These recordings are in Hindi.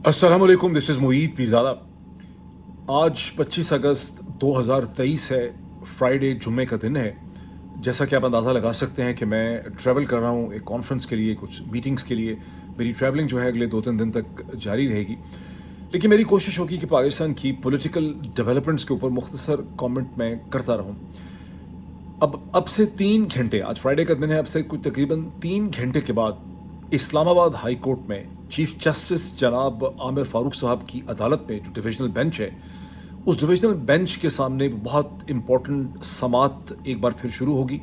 अस्सलाम वालेकुम, दिस इज़ मुईद पीरज़ादा। आज 25 अगस्त 2023 है, फ्राइडे जुम्मे का दिन है। जैसा कि आप अंदाज़ा लगा सकते हैं कि मैं ट्रैवल कर रहा हूँ एक कॉन्फ्रेंस के लिए, कुछ मीटिंग्स के लिए। मेरी ट्रैवलिंग जो है अगले 2-3 दिन तक जारी रहेगी। लेकिन मेरी कोशिश होगी कि पाकिस्तान की पॉलिटिकल डेवलपमेंट्स के ऊपर मुख्तसर कमेंट मैं करता रहूँ। अब से 3 घंटे, आज फ्राइडे का दिन है, अब से कुछ तकरीबन 3 घंटे के बाद इस्लामाबाद हाई कोर्ट में चीफ जस्टिस जनाब आमिर फारूक साहब की अदालत में जो डिविजनल बेंच है, उस डिविजनल बेंच के सामने बहुत इम्पोर्टेंट समाअत एक बार फिर शुरू होगी,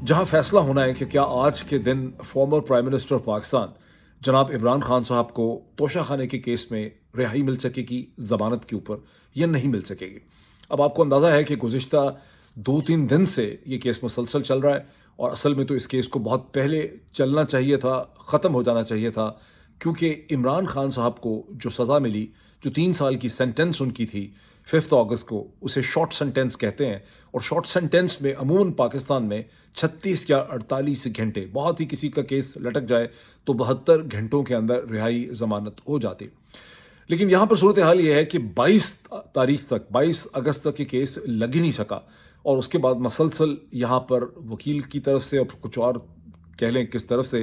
जहां फैसला होना है कि क्या आज के दिन former prime minister of Pakistan जनाब इमरान खान साहब को तोशा खाने के केस में रिहाई मिल सकेगी ज़मानत के ऊपर या नहीं मिल सकेगी। अब आपको अंदाज़ा है कि गुज़िश्ता 2-3 दिन से ये केस मुसलसल चल रहा है और असल में तो इस केस को बहुत पहले चलना चाहिए था, ख़त्म हो जाना चाहिए था, क्योंकि इमरान खान साहब को जो सज़ा मिली, जो 3 साल की सेंटेंस उनकी थी 5 अगस्त को, उसे शॉर्ट सेंटेंस कहते हैं। और शॉर्ट सेंटेंस में अमूमन पाकिस्तान में 36 या 48 घंटे, बहुत ही किसी का केस लटक जाए तो 72 घंटों के अंदर रिहाई ज़मानत हो जाती। लेकिन यहाँ पर सूरत हाल ये है कि 22 तारीख तक, 22 अगस्त तक ये केस लग ही नहीं सका और उसके बाद मसलसल यहाँ पर वकील की तरफ से और कुछ और कह लें किस तरफ से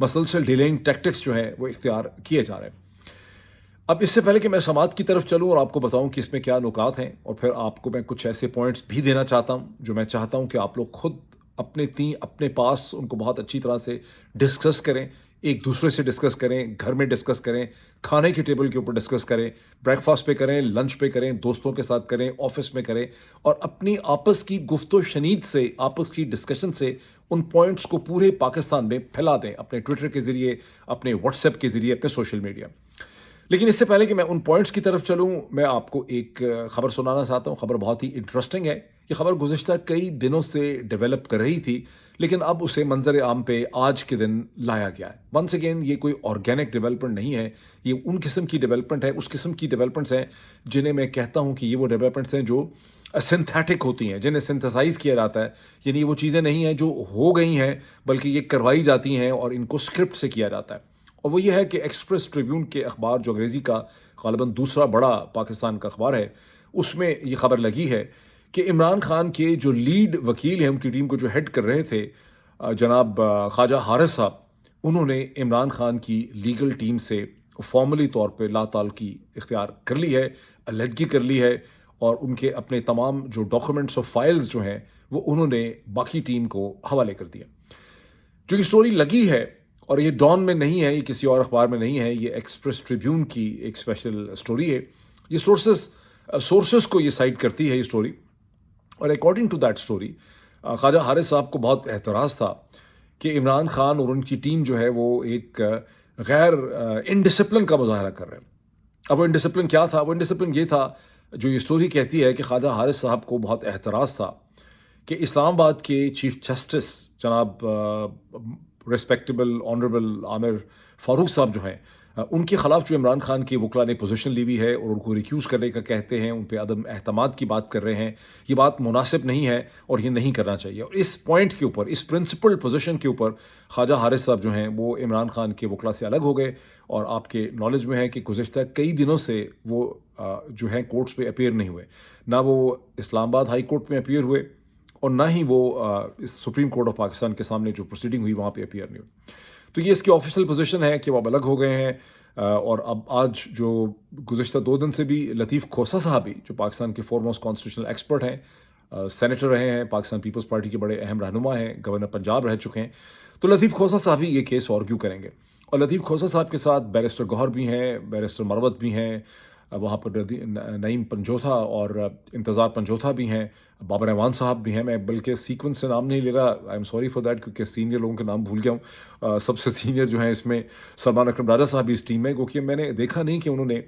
मसलसल डिलेइंग टैक्टिक्स जो हैं वो इख्तियार किए जा रहे हैं। अब इससे पहले कि मैं समाअत की तरफ चलूँ और आपको बताऊँ कि इसमें क्या नुकात हैं, और फिर आपको मैं कुछ ऐसे पॉइंट्स भी देना चाहता हूँ जो मैं चाहता हूँ कि आप लोग खुद अपने पास उनको बहुत अच्छी तरह से डिस्कस करें, एक दूसरे से डिस्कस करें, घर में डिस्कस करें, खाने के टेबल के ऊपर डिस्कस करें, ब्रेकफास्ट पे करें, लंच पे करें, दोस्तों के साथ करें, ऑफिस में करें, और अपनी आपस की गुफ्तो शनीद से, आपस की डिस्कशन से उन पॉइंट्स को पूरे पाकिस्तान में फैला दें, अपने ट्विटर के ज़रिए, अपने व्हाट्सएप के ज़रिए, अपने सोशल मीडिया। लेकिन इससे पहले कि मैं उन पॉइंट्स की तरफ चलूँ, मैं आपको एक ख़बर सुनाना चाहता हूँ। ख़बर बहुत ही इंटरेस्टिंग है। ये ख़बर गुज़िश्ता कई दिनों से डेवलप कर रही थी, लेकिन अब उसे मंज़र आम पे आज के दिन लाया गया है। वंस अगेन ये कोई ऑर्गेनिक डेवलपमेंट नहीं है, ये उन किस्म की डेवलपमेंट है, उस किस्म की डेवलपमेंट्स हैं जिन्हें मैं कहता हूँ कि ये वो डेवलपमेंट्स हैं जो सिंथेटिक होती हैं, जिन्हें सिंथेसाइज़ किया जाता है। यानी वो चीज़ें नहीं हैं जो हो गई हैं, बल्कि ये करवाई जाती हैं और इनको स्क्रिप्ट से किया जाता है। और वो ये है कि एक्सप्रेस ट्रिब्यून के अखबार, जो अंग्रेज़ी का ग़ालिबन दूसरा बड़ा पाकिस्तान का अखबार है, उसमें ये ख़बर लगी है कि इमरान खान के जो लीड वकील हैं, उनकी टीम को जो हेड कर रहे थे जनाब ख्वाजा हारिस साहब, उन्होंने इमरान खान की लीगल टीम से फॉर्मली तौर पे लाताल्लुकी इख्तियार कर ली है, अलहदगी कर ली है, और उनके अपने तमाम जो डॉक्यूमेंट्स और फाइल्स जो हैं वो उन्होंने बाकी टीम को हवाले कर दिया। जो ये स्टोरी लगी है, और ये डॉन में नहीं है, ये किसी और अखबार में नहीं है, ये एक्सप्रेस ट्रिब्यून की एक स्पेशल स्टोरी है। ये सोर्सेस को ये साइट करती है ये स्टोरी। और according to that story, Khwaja Haris sahab को बहुत एतराज़ था कि इमरान खान और उनकी टीम जो है वो एक गैर इनडिसिप्लिन का मुजाहरा कर रहे हैं। अब वो इनडिसिप्लिन क्या था? वो इनडिसिप्लिन ये था, जो ये स्टोरी कहती है कि ख्वाजा हारिस साहब को बहुत एतराज़ था कि इस्लामाबाद के चीफ जस्टिस जनाब रिस्पेक्टेबल ऑनरेबल आमिर फारूक साहब जो हैं, उनके ख़िलाफ़ जो इमरान खान के वकला ने पोजीशन ली हुई है और उनको रिक्यूज़ करने का कहते हैं, उन पे अदम एहतमाद की बात कर रहे हैं, ये बात मुनासिब नहीं है और ये नहीं करना चाहिए। और इस पॉइंट के ऊपर, इस प्रिंसिपल पोजीशन के ऊपर ख्वाजा हारिस साहब जो हैं वो इमरान खान के वकला से अलग हो गए। और आपके नॉलेज में है कि गुज़िश्ता कई दिनों से वो जो हैं कोर्ट्स पे अपीयर नहीं हुए। ना वो इस्लामाबाद हाई कोर्ट में अपीयर हुए और ना ही वो इस सुप्रीम कोर्ट ऑफ पाकिस्तान के सामने जो प्रोसीडिंग हुई वहाँ पे अपीयर नहीं हुई। तो ये इसकी ऑफिशियल पोजीशन है कि वो अब अलग हो गए हैं। और अब आज जो गुज़िश्ता 2 दिन से भी लतीफ़ खोसा साहब भी, जो पाकिस्तान के फॉरमोस्ट कॉन्स्टिट्यूशनल एक्सपर्ट हैं, सेनेटर रहे हैं, पाकिस्तान पीपल्स पार्टी के बड़े अहम रहनुमा हैं, गवर्नर पंजाब रह चुके हैं, तो लतीफ़ खोसा साहब ही ये केस आर्ग्यू करेंगे। और लतीफ़ खोसा साहब के साथ बैरिस्टर गौहर भी हैं, बैरिस्टर मरवत भी हैं, वहाँ पर नईम पंजोथा और इंतज़ार पंजोथा भी हैं, बाबर रहमान साहब भी हैं। मैं बल्कि सीक्वेंस से नाम नहीं ले रहा, I am sorry for that, क्योंकि सीनियर लोगों के नाम भूल गया हूँ। सबसे सीनियर जो हैं इसमें सलमान अकरम राजा साहब भी इस टीम में, क्योंकि मैंने देखा नहीं कि उन्होंने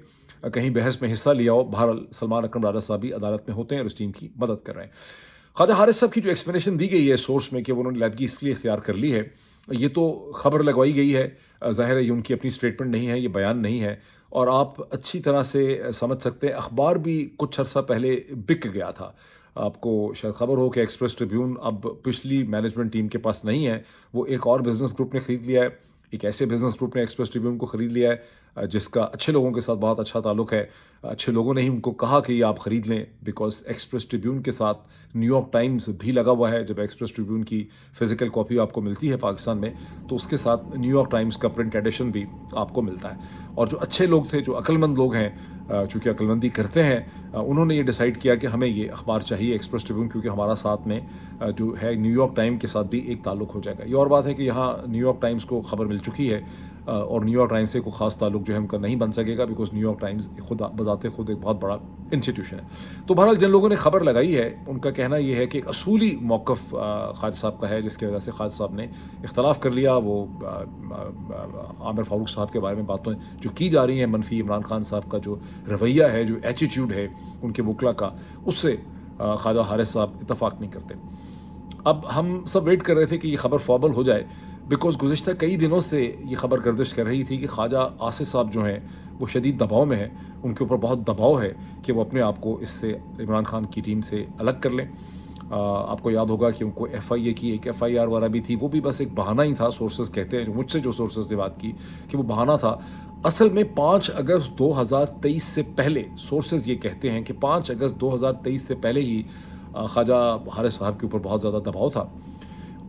कहीं बहस में हिस्सा लिया हो। बहरहाल सलमान अकरम राजा साहब भी अदालत में होते हैं और इस टीम की मदद कर रहे हैं। ख्वाजा हारिस साहब की जो एक्सप्लेनेशन दी गई है सोर्स में कि उन्होंने लहदगी इसलिए इख्तियार कर ली है, ये तो खबर लगवाई गई है। ज़ाहिर है ये उनकी अपनी स्टेटमेंट नहीं है, ये बयान नहीं है, और आप अच्छी तरह से समझ सकते हैं। अखबार भी कुछ अर्सा पहले बिक गया था। आपको शायद ख़बर हो कि एक्सप्रेस ट्रिब्यून अब पिछली मैनेजमेंट टीम के पास नहीं है, वो एक और बिज़नेस ग्रुप ने ख़रीद लिया है। एक ऐसे बिज़नेस ग्रुप ने एक्सप्रेस ट्रिब्यून को ख़रीद लिया है जिसका अच्छे लोगों के साथ बहुत अच्छा ताल्लुक़ है। अच्छे लोगों ने ही उनको कहा कि ये आप ख़रीद लें, बिकॉज़ एक्सप्रेस ट्रिब्यून के साथ न्यूयॉर्क टाइम्स भी लगा हुआ है। जब एक्सप्रेस ट्रिब्यून की फ़िज़िकल कॉपी आपको मिलती है पाकिस्तान में, तो उसके साथ न्यूयॉर्क टाइम्स का प्रिंट एडिशन भी आपको मिलता है। और जो अच्छे लोग थे, जो अक्लमंद लोग हैं, चूँकि अक्लमंदी करते हैं, उन्होंने ये डिसाइड किया कि हमें ये अखबार चाहिए एक्सप्रेस ट्रिब्यून, क्योंकि हमारा साथ में जो है न्यूयॉर्क टाइम के साथ भी एक ताल्लुक़ हो जाएगा। ये और बात है कि यहाँ न्यूयॉर्क टाइम्स को ख़बर मिल चुकी है, और न्यूयॉर्क टाइम्स से कोई ख़ास ताल्लुक़ जो है उनका नहीं बन सकेगा, बिकॉज़ न्यूयॉर्क टाइम्स खुद बज़ाते खुद एक बहुत बड़ा इंस्टीट्यूशन है। तो बहरहाल जिन लोगों ने ख़बर लगाई है, उनका कहना ये है कि एक असूली मौक़िफ़ ख़ालिद साहब का है, जिसकी वजह से ख़ालिद साहब ने इख्तलाफ़ कर लिया। वो आमिर फ़ारूक साहब के बारे में बातें जो की जा रही हैं मनफ़ी, इमरान खान साहब का जो रवैया है, जो एटीट्यूड है उनके वकला का, उससे ख्वाजा हारिस साहब इत्तफ़ाक़ नहीं करते। अब हम सब वेट कर रहे थे कि ये ख़बर फ़ॉर्मल हो जाए, बिकॉज़ गुज़िश्ता कई दिनों से ये ख़बर गर्दिश कर रही थी कि ख्वाजा आसिफ़ साहब जो हैं वो शदीद दबाव में हैं। उनके ऊपर बहुत दबाव है कि वो अपने आप को इससे, इमरान खान की टीम से अलग कर लें। आपको याद होगा कि उनको FIA की एक FIR वाला भी थी, वो भी बस एक बहाना ही था। सोर्सेज़ कहते हैं, जो मुझसे जो सोर्सेज़ ने बात की, कि वो बहाना था। असल में 5 अगस्त 2023 से पहले, सोर्सेज़ ये कहते हैं कि 5 अगस्त 2023 से पहले ही ख्वाजा हारिस साहब के ऊपर बहुत ज़्यादा दबाव था।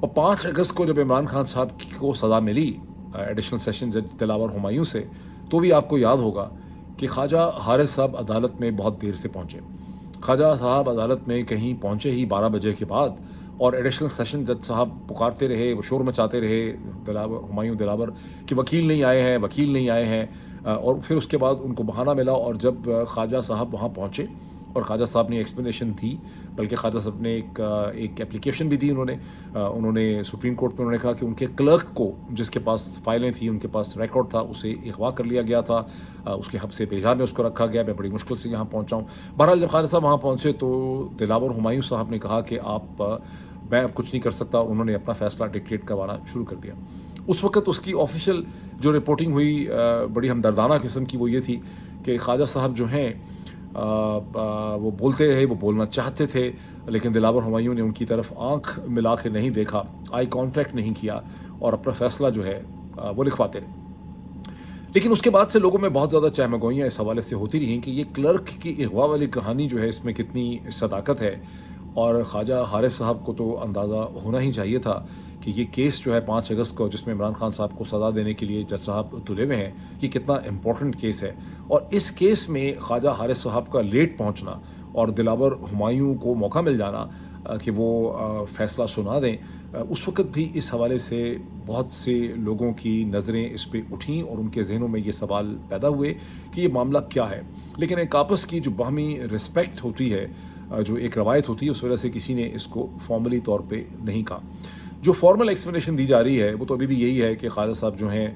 और 5 अगस्त को जब इमरान खान साहब को सज़ा मिली एडिशनल सेशन जज दिलावर हुमायूं से, तो भी आपको याद होगा कि ख्वाजा हारिस साहब अदालत में बहुत देर से पहुँचे। ख्वाजा साहब अदालत में कहीं पहुँचे ही 12 बजे के बाद, और एडिशनल सेशन जज साहब पुकारते रहे, वो शोर मचाते रहे हुमायूं दिलावर कि वकील नहीं आए हैं, वकील नहीं आए हैं। और फिर उसके बाद उनको बहाना मिला, और जब ख्वाजा साहब वहाँ पहुँचे और ख्वाजा साहब ने एक्सप्लेनेशन दी, बल्कि ख्वाजा साहब ने एक एप्लीकेशन भी दी। उन्होंने सुप्रीम कोर्ट में उन्होंने कहा कि उनके क्लर्क को, जिसके पास फाइलें थी, उनके पास रिकॉर्ड था, उसे अगवा कर लिया गया था, उसके हब्से बेजार में उसको रखा गया। मैं बड़ी मुश्किल से यहाँ पहुँचा हूँ। बहरहाल जब ख्वाजा साहब वहाँ पहुँचे तो दिलावर हुमायूं साहब ने कहा कि मैं अब कुछ नहीं कर सकता, और उन्होंने अपना फ़ैसला डिक्टेट करवाना शुरू कर दिया। उस वक़्त उसकी ऑफिशियल जो रिपोर्टिंग हुई बड़ी हमदर्दाना किस्म की, वो ये थी कि ख्वाजा साहब जो हैं वो बोलते रहे, वो बोलना चाहते थे, लेकिन दिलावर हुमायूं ने उनकी तरफ आंख मिला के नहीं देखा, आई कांटेक्ट नहीं किया, और अपना फ़ैसला जो है वो लिखवाते रहे। लेकिन उसके बाद से लोगों में बहुत ज़्यादा चहमगोइयाँ इस हवाले से होती रहीं कि ये क्लर्क की अगवा वाली कहानी जो है, इसमें कितनी सदाकत है। और ख्वाजा हारिस साहब को तो अंदाज़ा होना ही चाहिए था कि ये केस जो है 5 अगस्त को, जिसमें इमरान खान साहब को सज़ा देने के लिए जज साहब तुले हुए हैं, ये कितना इम्पोर्टेंट केस है। और इस केस में ख्वाजा हारिस साहब का लेट पहुंचना और दिलावर हुमायूं को मौका मिल जाना कि वो फ़ैसला सुना दें, उस वक़्त भी इस हवाले से बहुत से लोगों की नज़रें इस पे उठीं, और उनके जहनों में ये सवाल पैदा हुए कि ये मामला क्या है। लेकिन एक आपस की जो बाहमी रिस्पेक्ट होती है, जो एक रवायत होती है, उस वजह से किसी ने इसको फॉर्मली तौर पे नहीं कहा। जो फॉर्मल एक्सप्लेनेशन दी जा रही है वो तो अभी भी यही है कि ख्वाजा साहब जो हैं,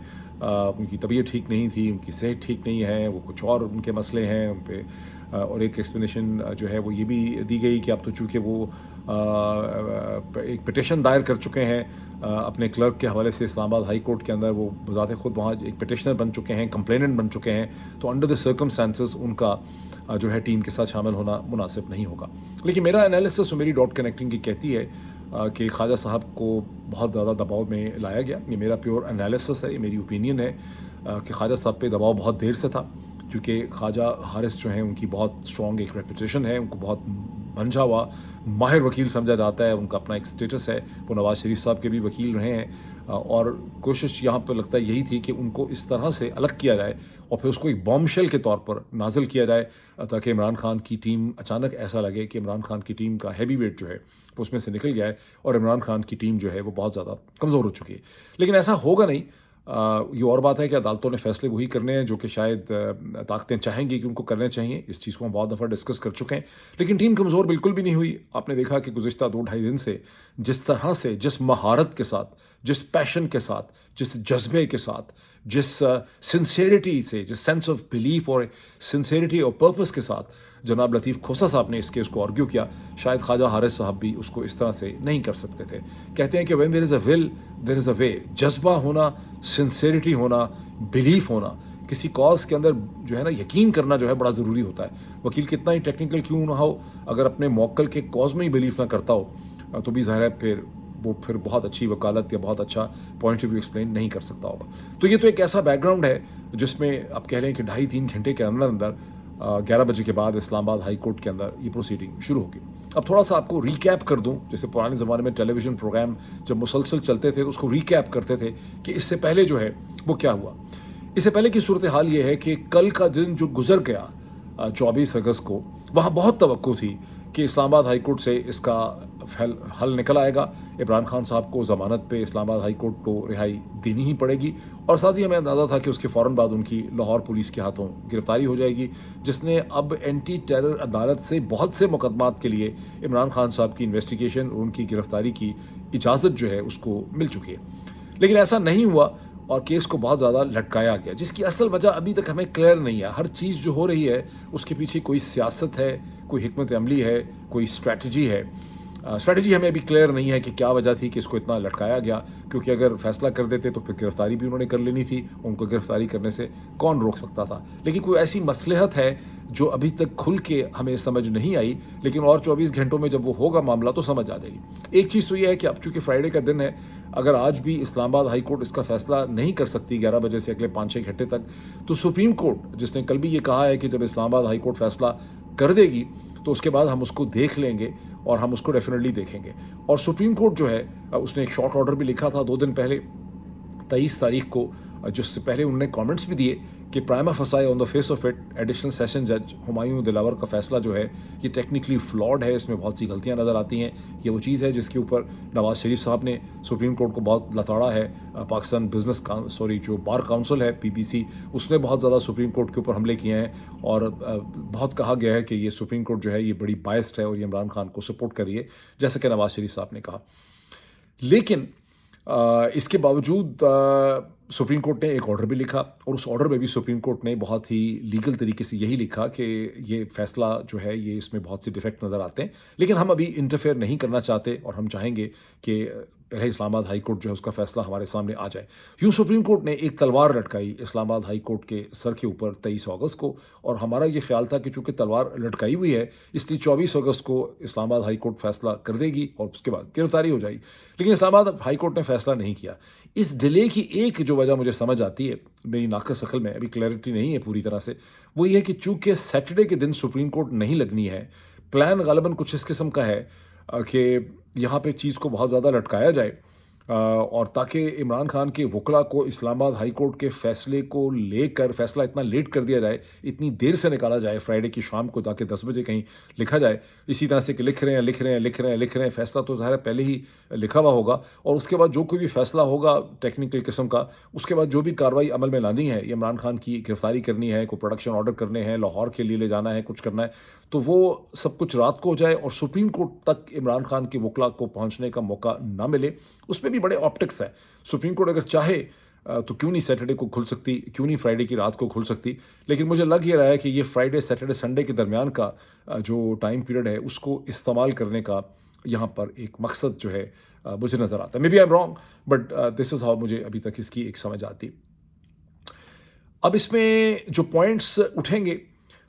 उनकी तबीयत ठीक नहीं थी, उनकी सेहत ठीक नहीं है, वो कुछ और उनके मसले हैं उन पे। और एक एक्सप्लेनेशन जो है वो ये भी दी गई कि अब तो चूँकि वो एक पिटिशन दायर कर चुके हैं अपने क्लर्क के हवाले से इस्लामाबाद हाई कोर्ट के अंदर, वो बज़ाते खुद वहाँ एक पिटिशनर बन चुके हैं, कंप्लेनेंट बन चुके हैं, तो अंडर द सर्कमस्टांसेस उनका जो है टीम के साथ शामिल होना मुनासिब नहीं होगा। लेकिन मेरा एनालिसिस और मेरी डॉट कनेक्टिंग की कहती है कि ख्वाजा साहब को बहुत ज़्यादा दबाव में लाया गया। ये मेरा प्योर एनालिसिस है, ये मेरी ओपिनियन है कि ख्वाजा साहब पे दबाव बहुत देर से था, क्योंकि ख्वाजा हारिस जो हैं उनकी बहुत स्ट्रॉन्ग एक रेपुटेशन है, उनको बहुत मंझा हुआ माहिर वकील समझा जाता है, उनका अपना एक स्टेटस है, वो नवाज़ शरीफ साहब के भी वकील रहे हैं। और कोशिश यहाँ पर लगता है यही थी कि उनको इस तरह से अलग किया जाए और फिर उसको एक बॉम्बशेल के तौर पर नाजिल किया जाए, ताकि इमरान खान की टीम, अचानक ऐसा लगे कि इमरान खान की टीम का हैवी वेट जो है वो उसमें से निकल गया है और इमरान खान की टीम जो है वो बहुत ज़्यादा कमज़ोर हो चुकी है। लेकिन ऐसा होगा नहीं। ये और बात है कि अदालतों ने फ़ैसले वही करने हैं जो कि शायद ताकतें चाहेंगी कि उनको करने चाहिए। इस चीज़ को हम बहुत दफ़ा डिस्कस कर चुके हैं, लेकिन टीम कमज़ोर बिल्कुल भी नहीं हुई। आपने देखा कि गुज़िश्ता 2-2.5 दिन से जिस तरह से, जिस महारत के साथ, जिस पैशन के साथ, जिस जज्बे के साथ, जिस सिंसेरिटी से, जिस सेंस ऑफ बिलीफ और सिंसेरिटी और पर्पस के साथ जनाब लतीफ़ खोसा साहब ने इस केस को आर्ग्यू किया, शायद ख्वाजा हारिस साहब भी उसको इस तरह से नहीं कर सकते थे। कहते हैं कि when there is a will there is a way. जज्बा होना, सिंसेरिटी होना, बिलीफ होना, किसी कॉज के अंदर जो है ना यकीन करना जो है बड़ा ज़रूरी होता है। वकील कितना ही टेक्निकल क्यों ना हो, अगर अपने मौक्कल के कॉज में ही बिलीफ ना करता हो तो भी ज़ाहिर है फिर बहुत अच्छी वकालत या बहुत अच्छा पॉइंट ऑफ व्यू एक्सप्लेन नहीं कर सकता होगा। तो ये तो एक ऐसा बैकग्राउंड है जिसमें आप कह लें कि 2.5-3 घंटे के अंदर अंदर 11 बजे के बाद इस्लामाबाद हाई कोर्ट के अंदर ये प्रोसीडिंग शुरू होगी। अब थोड़ा सा आपको रिकैप कर दूं, जैसे पुराने ज़माने में टेलीविज़न प्रोग्राम जब मुसलसल चलते थे तो उसको रिकैप करते थे कि इससे पहले जो है वो क्या हुआ। इससे पहले की सूरत हाल ये है कि कल का दिन जो गुजर गया 24 अगस्त को, वहाँ बहुत तवक्को थी कि इस्लामाबाद हाई कोर्ट से इसका हल निकल आएगा। इमरान खान साहब को ज़मानत पे इस्लामाबाद हाई कोर्ट को रिहाई देनी ही पड़ेगी, और साथ ही हमें अंदाज़ा था कि उसके फ़ौरन बाद उनकी लाहौर पुलिस के हाथों गिरफ्तारी हो जाएगी, जिसने अब एंटी टेरर अदालत से बहुत से मुकदमात के लिए इमरान खान साहब की इन्वेस्टिगेशन और उनकी गिरफ्तारी की इजाज़त जो है उसको मिल चुकी है। लेकिन ऐसा नहीं हुआ और केस को बहुत ज़्यादा लटकाया गया, जिसकी असल वजह अभी तक हमें क्लियर नहीं है। हर चीज़ जो हो रही है उसके पीछे कोई सियासत है, कोई हिकमत अमली है, कोई स्ट्रैटेजी है। स्ट्रैटेजी हमें अभी क्लियर नहीं है कि क्या वजह थी कि इसको इतना लटकाया गया, क्योंकि अगर फैसला कर देते तो फिर गिरफ्तारी भी उन्होंने कर लेनी थी। उनको गिरफ्तारी करने से कौन रोक सकता था। लेकिन कोई ऐसी मसलहत है जो अभी तक खुल के हमें समझ नहीं आई, लेकिन और 24 घंटों में जब वो होगा मामला तो समझ आ जाएगी। एक चीज़ तो ये है कि अब चूँकि फ्राइडे का दिन है, अगर आज भी इस्लामाबाद हाई कोर्ट इसका फैसला नहीं कर सकती 11 बजे से अगले 5-6 घंटे तक, तो सुप्रीम कोर्ट, जिसने कल भी ये कहा है कि जब इस्लामाबाद हाई कोर्ट फैसला कर देगी तो उसके बाद हम उसको देख लेंगे और हम उसको डेफिनेटली देखेंगे। और सुप्रीम कोर्ट जो है उसने एक शॉर्ट ऑर्डर भी लिखा था 2 दिन पहले 23 तारीख को, जिससे पहले उन्होंने कमेंट्स भी दिए कि प्राइमा फसाई on the face of it additional session जज हुमायूं दिलावर का फैसला जो है ये टेक्निकली फ्लॉड है, इसमें बहुत सी गलतियां नज़र आती हैं। ये वो चीज़ है जिसके ऊपर नवाज शरीफ साहब ने सुप्रीम कोर्ट को बहुत लताड़ा है। पाकिस्तान जो बार काउंसिल है PBC, उसने बहुत ज़्यादा सुप्रीम कोर्ट के ऊपर हमले किए हैं और बहुत कहा गया है कि ये सुप्रीम कोर्ट जो है ये बड़ी बायस्ड है और ये इमरान खान को सपोर्ट कर रही है, जैसा कि नवाज शरीफ साहब ने कहा। लेकिन इसके बावजूद सुप्रीम कोर्ट ने एक ऑर्डर भी लिखा और उस ऑर्डर में भी सुप्रीम कोर्ट ने बहुत ही लीगल तरीके से यही लिखा कि ये फैसला जो है ये इसमें बहुत से डिफेक्ट नज़र आते हैं, लेकिन हम अभी इंटरफेयर नहीं करना चाहते और हम चाहेंगे कि पहले इस्लामाबाद हाई कोर्ट जो है उसका फैसला हमारे सामने आ जाए। यूँ सुप्रीम कोर्ट ने एक तलवार लटकाई इस्लामाबाद हाई कोर्ट के सर के ऊपर 23 अगस्त को, और हमारा ये ख्याल था कि चूँकि तलवार लटकाई हुई है इसलिए 24 अगस्त को इस्लामाबाद हाई कोर्ट फैसला कर देगी और उसके बाद गिरफ्तारी हो जाएगी। लेकिन इस्लामाबाद हाई कोर्ट ने फैसला नहीं किया। इस डिले की एक जो वजह मुझे समझ आती है, मेरी नाक़स अक़ल में अभी क्लैरिटी नहीं है पूरी तरह से, वो ये है कि चूँकि सैटरडे के दिन सुप्रीम कोर्ट नहीं लगनी है, प्लान ग़ालिबन कुछ इस किस्म का है कि यहाँ पे चीज़ को बहुत ज़्यादा लटकाया जाए और ताकि इमरान खान के वकला को इस्लामाबाद हाई कोर्ट के फ़ैसले को लेकर फैसला इतना लेट कर दिया जाए, इतनी देर से निकाला जाए फ्राइडे की शाम को, ताकि 10 बजे कहीं लिखा जाए इसी तरह से कि लिख रहे हैं। फ़ैसला तो ज़ाहिर पहले ही लिखा हुआ होगा और उसके बाद जो कोई भी फ़ैसला होगा टेक्निकल किस्म का, उसके बाद जो भी कार्रवाई अमल में लानी है, इमरान खान की गिरफ्तारी करनी है, कोई प्रोडक्शन ऑर्डर करने हैं, लाहौर के लिए ले जाना है, कुछ करना है, तो वो सब कुछ रात को हो जाए और सुप्रीम कोर्ट तक इमरान खान के वकला को पहुँचने का मौका ना मिले। उसमें भी बड़े ऑप्टिक्स है। सुप्रीम कोर्ट अगर चाहे तो क्यों नहीं सैटरडे को खुल सकती, क्यों नहीं फ्राइडे की रात को खुल सकती, लेकिन मुझे लग ये रहा है कि ये फ्राइडे सैटरडे संडे के दरमियान का जो टाइम पीरियड है उसको इस्तेमाल करने का यहाँ पर एक मकसद जो है मुझे नज़र आता है। Maybe I am wrong, but this is how मुझे अभी तक इसकी एक समझ आती। अब इसमें जो पॉइंट्स उठेंगे,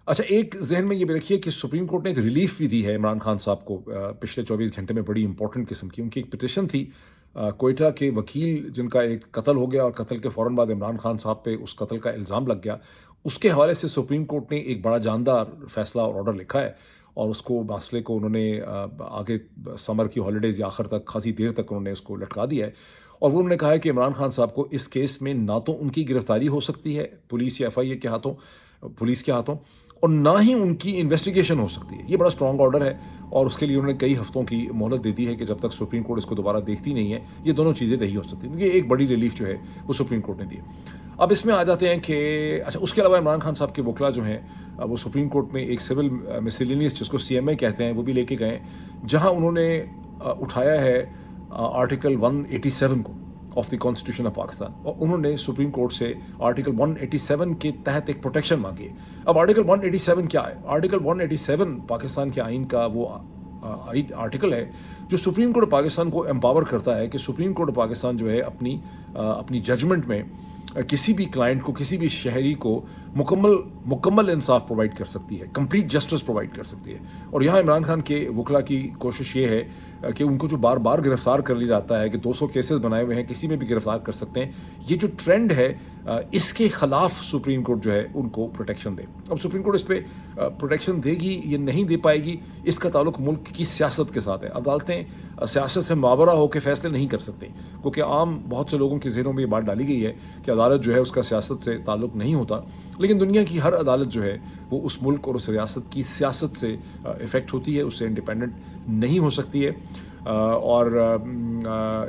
अच्छा एक जहन में ये भी रखिए कि सुप्रीम कोर्ट ने एक रिलीफ भी दी है इमरान खान साहब को पिछले 24 घंटे में, बड़ी इंपॉर्टेंट किस्म की। उनकी एक पिटिशन थी कोयटा के वकील जिनका एक कत्ल हो गया और कत्ल के फ़ौरन बाद इमरान खान साहब पे उस कत्ल का इल्ज़ाम लग गया, उसके हवाले से सुप्रीम कोर्ट ने एक बड़ा जानदार फैसला और ऑर्डर लिखा है और उसको मसले को उन्होंने आगे समर की हॉलीडेज़ या आखिर तक खासी देर तक उन्होंने उसको लटका दिया है। और वो उन्होंने कहा है कि इमरान खान साहब को इस केस में ना तो उनकी गिरफ्तारी हो सकती है पुलिस या FIA के हाथों, पुलिस के हाथों, और ना ही उनकी इन्वेस्टिगेशन हो सकती है। ये बड़ा स्ट्रॉन्ग ऑर्डर है और उसके लिए उन्होंने कई हफ्तों की मोहलत दे दी है कि जब तक सुप्रीम कोर्ट इसको दोबारा देखती नहीं है ये दोनों चीज़ें नहीं हो सकती। ये एक बड़ी रिलीफ जो है वो सुप्रीम कोर्ट ने दी है। अब इसमें आ जाते हैं कि अच्छा उसके अलावा इमरान खान साहब के वकला जो हैं वो सुप्रीम कोर्ट में एक सिविल मिसलेनियस जिसको CMA कहते हैं वो भी लेके गए, जहाँ उन्होंने उठाया है आर्टिकल 187 को of the constitution of Pakistan, और उन्होंने सुप्रीम कोर्ट से आर्टिकल 187 के तहत एक प्रोटेक्शन मांगी है। अब आर्टिकल 187 क्या है? आर्टिकल 187 पाकिस्तान के आइन का वो आर्टिकल है जो सुप्रीम कोर्ट पाकिस्तान को एम्पावर करता है कि सुप्रीम कोर्ट पाकिस्तान जो है अपनी जजमेंट में किसी भी क्लाइंट को, किसी भी शहरी को मुकम्मल इंसाफ प्रोवाइड कर सकती है, कंप्लीट जस्टिस प्रोवाइड कर सकती है। और यहाँ इमरान खान के वकला की कोशिश ये है कि उनको जो बार बार गिरफ्तार कर लिया जाता है कि 200 केसेस बनाए हुए हैं, किसी में भी गिरफ्तार कर सकते हैं, ये जो ट्रेंड है इसके ख़िलाफ़ सुप्रीम कोर्ट जो है उनको प्रोटेक्शन दे। अब सुप्रीम कोर्ट इस पर प्रोटेक्शन देगी ये नहीं दे पाएगी, इसका ताल्लुक मुल्क की सियासत के साथ है। अदालतें सियासत से मावरा होकर फ़ैसले नहीं कर सकती, क्योंकि आम बहुत से लोगों के ज़हनों में ये बात डाली गई है कि अदालत जो है उसका सियासत से ताल्लुक नहीं होता। लेकिन दुनिया की हर अदालत जो है वो उस मुल्क और उस रियासत की सियासत से इफ़ेक्ट होती है, उससे इंडिपेंडेंट नहीं हो सकती है, और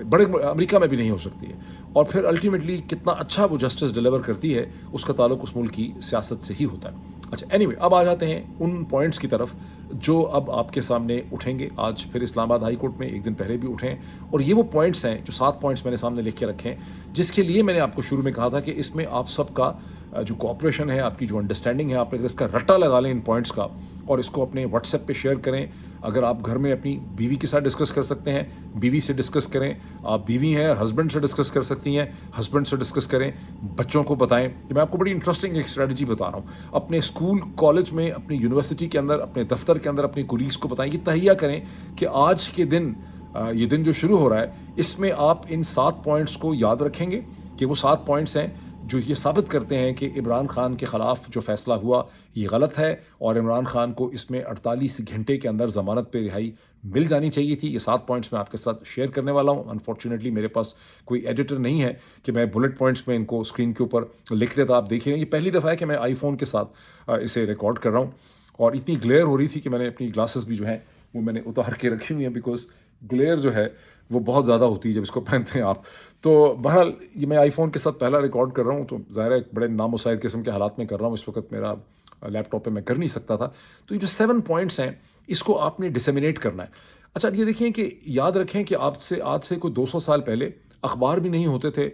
बड़े अमेरिका में भी नहीं हो सकती है। और फिर अल्टीमेटली कितना अच्छा वो जस्टिस डिलीवर करती है उसका ताल्लुक उस मुल्क की सियासत से ही होता है। अच्छा, एनीवे, अब आ जाते हैं उन पॉइंट्स की तरफ जो अब आपके सामने उठेंगे। आज फिर इस्लामाबाद हाई कोर्ट में एक दिन पहले भी उठे हैं, और ये वो पॉइंट्स हैं जो 7 पॉइंट्स मैंने सामने लिख के रखे हैं, जिसके लिए मैंने आपको शुरू में कहा था कि इसमें आप सबका जो कोऑपरेशन है, आपकी जो अंडरस्टैंडिंग है, आप अगर इसका रट्टा लगा लें इन पॉइंट्स का और इसको अपने व्हाट्सएप पे शेयर करें। अगर आप घर में अपनी बीवी के साथ डिस्कस कर सकते हैं, बीवी से डिस्कस करें। आप बीवी हैं, हस्बैंड से डिस्कस कर सकती हैं, हस्बैंड से डिस्कस करें। बच्चों को बताएं। कि मैं आपको बड़ी इंटरेस्टिंग एक स्ट्रेटजी बता रहा हूँ। अपने स्कूल, कॉलेज में, अपनी यूनिवर्सिटी के अंदर, अपने दफ्तर के अंदर अपने कोलीग्स को बताएं कि तहिया करें कि आज के दिन, ये दिन जो शुरू हो रहा है, इसमें आप इन 7 पॉइंट्स को याद रखेंगे कि वो 7 पॉइंट्स हैं जो ये साबित करते हैं कि इमरान खान के ख़िलाफ़ जो फ़ैसला हुआ ये गलत है, और इमरान खान को इसमें 48 घंटे के अंदर ज़मानत पे रिहाई मिल जानी चाहिए थी। ये 7 पॉइंट्स मैं आपके साथ शेयर करने वाला हूँ। अनफॉर्चुनेटली मेरे पास कोई एडिटर नहीं है कि मैं बुलेट पॉइंट्स में इनको स्क्रीन के ऊपर लिख देता। आप देखिए, ये पहली दफ़ा है कि मैं आईफोन के साथ इसे रिकॉर्ड कर रहा हूँ, और इतनी ग्लेयर हो रही थी कि मैंने अपनी ग्लासेस भी जो हैं वो मैंने उतार के रखी हुई हैं, बिकॉज ग्लेयर जो है वो बहुत ज़्यादा होती है जब इसको पहनते हैं आप। तो बहरहाल ये मैं आईफोन के साथ पहला रिकॉर्ड कर रहा हूँ, तो ज़ाहिर है बड़े नामुसाइद किस्म के हालात में कर रहा हूँ। इस वक्त मेरा लैपटॉप पे मैं कर नहीं सकता था। तो ये जो 7 पॉइंट्स हैं इसको आपने डिसेमिनेट करना है। अच्छा, ये देखिए कि याद रखें कि आज से कोई 200 साल पहले अखबार भी नहीं होते थे,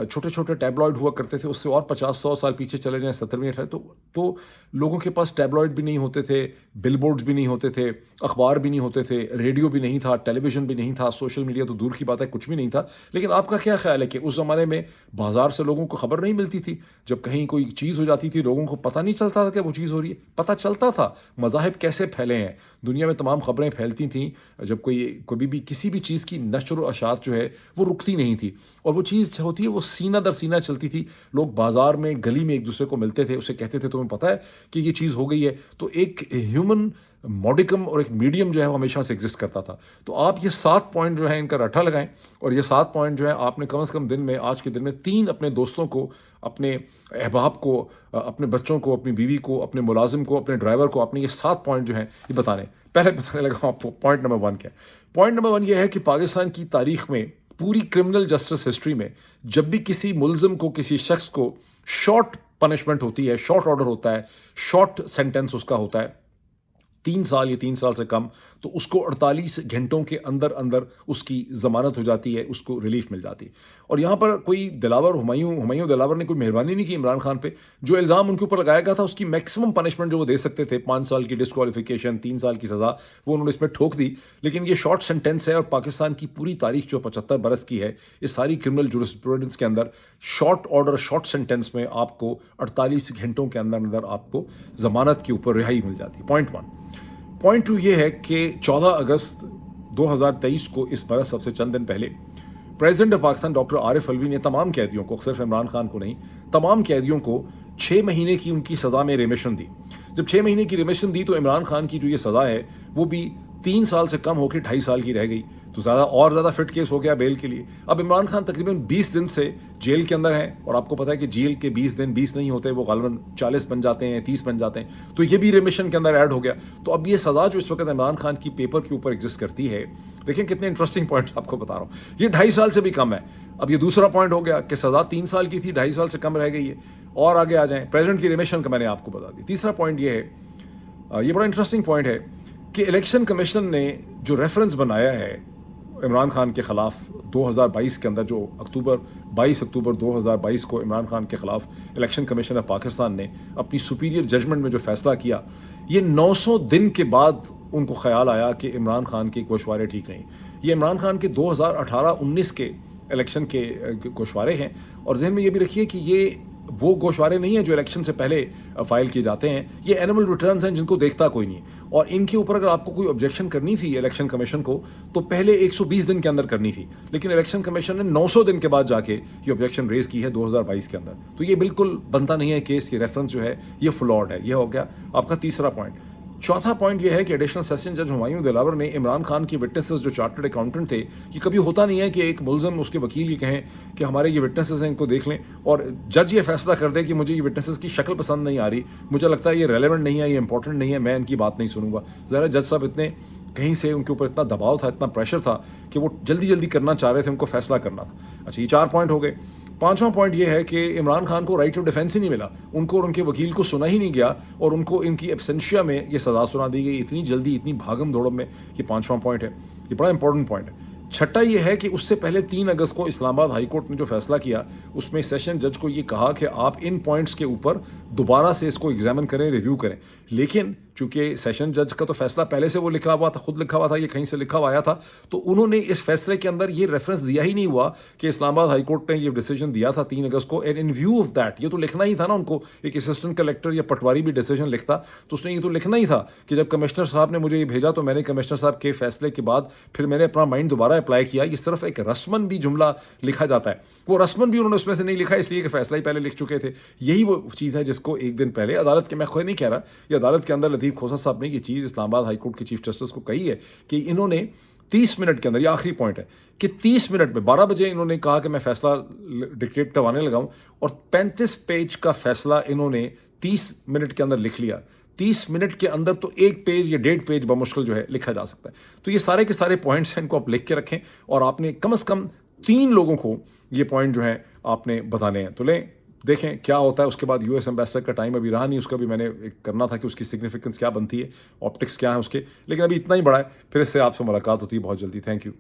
छोटे छोटे टैबलॉइड हुआ करते थे। उससे और 50-100 साल पीछे चले जाएं, 17वीं 18 तो लोगों के पास टैबलॉइड भी नहीं होते थे, बिलबोर्ड्स भी नहीं होते थे, अखबार भी नहीं होते थे, रेडियो भी नहीं था, टेलीविज़न भी नहीं था, सोशल मीडिया तो दूर की बात है, कुछ भी नहीं था। लेकिन आपका क्या ख्याल है कि उस ज़माने में बाज़ार से लोगों को खबर नहीं मिलती थी? जब कहीं कोई चीज़ हो जाती थी लोगों को पता नहीं चलता था कि वो चीज़ हो रही है? पता चलता था। मज़ाहिब कैसे फैले हैं, दुनिया में तमाम खबरें फैलती थीं। जब कभी भी किसी भी चीज़ की नशर व अशात जो है वो रुकती नहीं थी, और वो चीज़ होती है वो सीना दर सीना चलती थी। लोग बाज़ार में, गली में एक दूसरे को मिलते थे, उसे कहते थे तुम्हें पता है कि ये चीज़ हो गई है। तो एक ह्यूमन मॉडिकम और एक मीडियम जो है वो हमेशा से एग्जिस्ट करता था। तो आप ये 7 पॉइंट जो है इनका रट्टा लगाएं, और ये 7 पॉइंट जो है आपने कम से कम दिन में, आज के दिन में 3 अपने दोस्तों को, अपने अहबाब को, अपने बच्चों को, अपनी बीवी को, अपने मुलाजिम को, अपने ड्राइवर को, अपने ये 7 पॉइंट जो हैं ये बताने। पहले बताने लगा आपको पॉइंट नंबर 1 क्या है। पॉइंट नंबर 1 ये है कि पाकिस्तान की तारीख में, पूरी क्रिमिनल जस्टिस हिस्ट्री में, जब भी किसी मुल्ज़िम को, किसी शख्स को शॉर्ट पनिशमेंट होती है, शॉर्ट ऑर्डर होता है, शॉर्ट सेंटेंस उसका होता है 3 साल या 3 साल से कम, तो उसको 48 घंटों के अंदर अंदर उसकी ज़मानत हो जाती है, उसको रिलीफ मिल जाती है। और यहाँ पर कोई दिलावर, हुमायूं दिलावर ने कोई मेहरबानी नहीं की इमरान खान पे। जो इल्ज़ाम उनके ऊपर लगाया गया था उसकी मैक्सिमम पनिशमेंट जो वो दे सकते थे, 5 साल की डिस्क्वालिफिकेशन, 3 साल की सज़ा, वो उन्होंने इसमें ठोक दी। लेकिन ये शॉर्ट सेंटेंस है, और पाकिस्तान की पूरी तारीख जो 75 बरस की है, इस सारी क्रिमिनल जुरिस्प्रूडेंस के अंदर शॉर्ट ऑर्डर, शॉर्ट सेंटेंस में आपको 48 घंटों के अंदर अंदर आपको ज़मानत के ऊपर रिहाई मिल जाती है। पॉइंट 1। पॉइंट 2 ये है कि 14 अगस्त 2023 को, इस बरस सबसे चंद दिन पहले, president of Pakistan doctor Arif Alvi ने तमाम कैदियों को, सिर्फ इमरान खान को नहीं, तमाम कैदियों को 6 महीने की उनकी सज़ा में रिमिशन दी। जब 6 महीने की रिमिशन दी तो इमरान खान की जो ये सज़ा है वो भी 3 साल से कम होकर 2.5 साल की रह गई। तो ज़्यादा फिट केस हो गया बेल के लिए। अब इमरान खान तकरीबन 20 दिन से जेल के अंदर हैं, और आपको पता है कि जेल के 20 दिन 20 नहीं होते, वो गालिबन 40 बन जाते हैं, 30 बन जाते हैं। तो ये भी रिमिशन के अंदर ऐड हो गया। तो अब ये सज़ा जो इस वक्त इमरान खान की पेपर के ऊपर एग्जिस्ट करती है, देखिए कितने इंटरेस्टिंग पॉइंट्स आपको बता रहा हूँ, ये 2.5 साल से भी कम है। अब ये दूसरा पॉइंट हो गया कि सज़ा 3 साल की थी, 2.5 साल से कम रह गई है। और आगे आ जाएं, प्रेसिडेंट की रिमिशन का मैंने आपको बता दी। तीसरा पॉइंट ये है, ये बड़ा इंटरेस्टिंग पॉइंट है कि इलेक्शन कमीशन ने जो रेफरेंस बनाया है इमरान खान के ख़िलाफ़ 2022 के अंदर, जो 22 अक्टूबर 2022 को इमरान खान के ख़िलाफ़ इलेक्शन कमीशन ऑफ पाकिस्तान ने अपनी सुपीरियर जजमेंट में जो फ़ैसला किया, ये 900 दिन के बाद उनको ख्याल आया कि इमरान खान के गोशवारे ठीक नहीं। ये इमरान खान के 2018-19 के इलेक्शन के गोशवारे हैं। और जहन में ये भी रखिए कि ये वो गोशवारे नहीं है जो इलेक्शन से पहले फाइल किए जाते हैं, ये एनुअल रिटर्न्स हैं जिनको देखता कोई नहीं। और इनके ऊपर अगर आपको कोई ऑब्जेक्शन करनी थी इलेक्शन कमीशन को तो पहले 120 दिन के अंदर करनी थी, लेकिन इलेक्शन कमीशन ने 900 दिन के बाद जाके ये ऑब्जेक्शन रेज की है 2022 के अंदर। तो ये बिल्कुल बनता नहीं है केस, ये रेफरेंस जो है ये फ्लॉड है। ये हो गया आपका तीसरा पॉइंट। चौथा पॉइंट ये है कि एडिशनल सेशन जज हुमायूं दिलावर ने इमरान खान की विटनेसेस जो चार्टर्ड अकाउंटेंट थे, ये कभी होता नहीं है कि एक मुलजम उसके वकील ये कहें कि हमारे ये विटनेसेस हैं इनको देख लें और जज ये फैसला कर दे कि मुझे ये विटनेसेस की शक्ल पसंद नहीं आ रही, मुझे लगता है ये रेलेवेंट नहीं है, ये इंपॉर्टेंट नहीं है, मैं इनकी बात नहीं सुनूंगा। ज़रा जज साहब इतने कहीं से उनके ऊपर इतना दबाव था, इतना प्रेशर था कि वो जल्दी जल्दी करना चाह रहे थे, उनको फैसला करना था। अच्छा, ये 4 पॉइंट हो गए। पांचवा पॉइंट ये है कि इमरान खान को राइट ऑफ डिफेंस ही नहीं मिला, उनको और उनके वकील को सुना ही नहीं गया और उनको इनकी एब्सेंशिया में ये सज़ा सुना दी गई इतनी जल्दी, इतनी भागम दौड़म में। ये पांचवा पॉइंट है, ये बड़ा इंपॉर्टेंट पॉइंट है। छठा ये है कि उससे पहले 3 अगस्त को इस्लामाबाद हाई कोर्ट ने जो फैसला किया उसमें सेशन जज को ये कहा कि आप इन पॉइंट्स के ऊपर दोबारा से इसको एग्जामिन करें, रिव्यू करें। लेकिन चूंकि सेशन जज का तो फैसला पहले से वो लिखा हुआ था, खुद लिखा हुआ था, ये कहीं से लिखा हुआ आया था, तो उन्होंने इस फैसले के अंदर ये रेफरेंस दिया ही नहीं हुआ कि इस्लामाबाद हाई कोर्ट ने ये डिसीजन दिया था 3 अगस्त को, and in view of that ये तो लिखना ही था ना उनको। एक असिस्टेंट कलेक्टर या पटवारी भी डिसीजन लिखता तो उसने ये तो लिखना ही था कि जब कमिश्नर साहब ने मुझे ये भेजा तो मैंने कमिश्नर साहब के फैसले के बाद फिर मैंने अपना माइंड दोबारा अप्लाई किया। ये सिर्फ एक रस्मन भी जुमला लिखा जाता है, वो रस्मन भी उन्होंने उसमें से नहीं लिखा इसलिए कि फैसला ही पहले लिख चुके थे। यही वो चीज़ है जिसको एक दिन पहले अदालत के, मैं खुद नहीं कह रहा, ये अदालत के अंदर लतीफ़ खोसा साहब ने ये चीज़ इस्लामाबाद हाई कोर्ट के चीफ जस्टिस को कही है कि इन्होंने 30 मिनट के अंदर, ये आखिरी पॉइंट है कि 30 मिनट में 12 बजे इन्होंने कहा कि मैं फैसला डिक्टेट करवाने लगा हूं और 35 पेज का फैसला इन्होंने 30 मिनट के अंदर लिख लिया। 30 मिनट के अंदर तो 1 पेज या 1.5 पेज बमुश्किल जो है लिखा जा सकता है। तो ये सारे के सारे पॉइंट्स हैं, इनको आप लिख के रखें और आपने कम से कम 3 लोगों को ये पॉइंट जो है आपने बताने हैं। तो लें, देखें क्या होता है। उसके बाद यूएस एम्बेसडर का टाइम अभी रहा नहीं, उसका भी मैंने एक करना था कि उसकी सिग्निफिकेंस क्या बनती है, ऑप्टिक्स क्या है उसके, लेकिन अभी इतना ही बड़ा है। फिर इससे आपसे मुलाकात होती है बहुत जल्दी। Thank you.